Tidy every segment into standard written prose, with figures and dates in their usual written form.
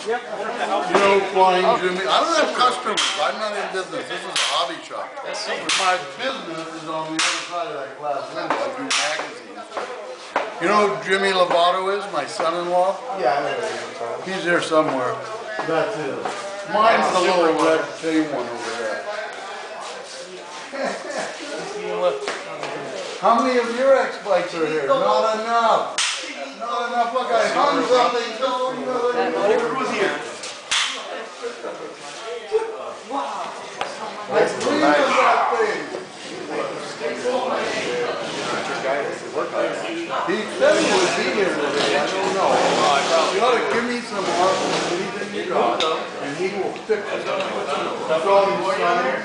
Yep. You know, flying Jimmy. I don't have customers. I'm not in business. This is a hobby shop. My business is on the other side of that glass window. I do magazines. You know who Jimmy Lovato is? My son-in-law? Yeah, I know what He's here somewhere. That's his. Mine's the little red tame one over there. How many of your X-Bikes are here? Not enough. Not enough. Look, I hung something. Who was here? Wow. I cleaned that thing. He said he would be here today. I don't know. You ought to give me some art, anything you got, and he will fix it. That's all he's done here.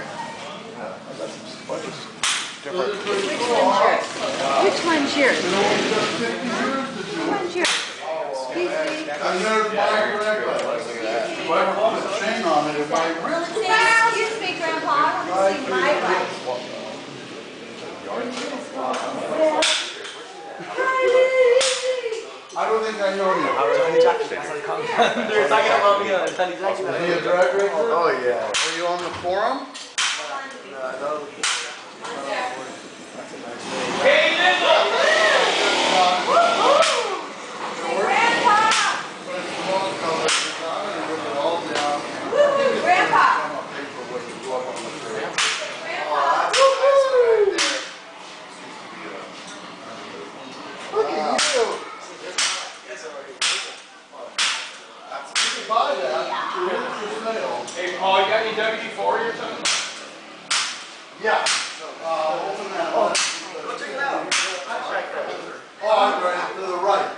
Which one's yours? You know, he's got 50 years to do. Which one's yours? And there's my record. If I ever put a chain on it, it might really go. Excuse me, Grandpa. I want to see my bike. I don't think I know you. They're talking about me on Tony Jackson. Is he a drag racer? Oh, yeah. Are you on the forum? Hey, Hey, Paul, you got any WD-40 or something? Yeah. Open that. Oh, Go check it out. I'm right to the right.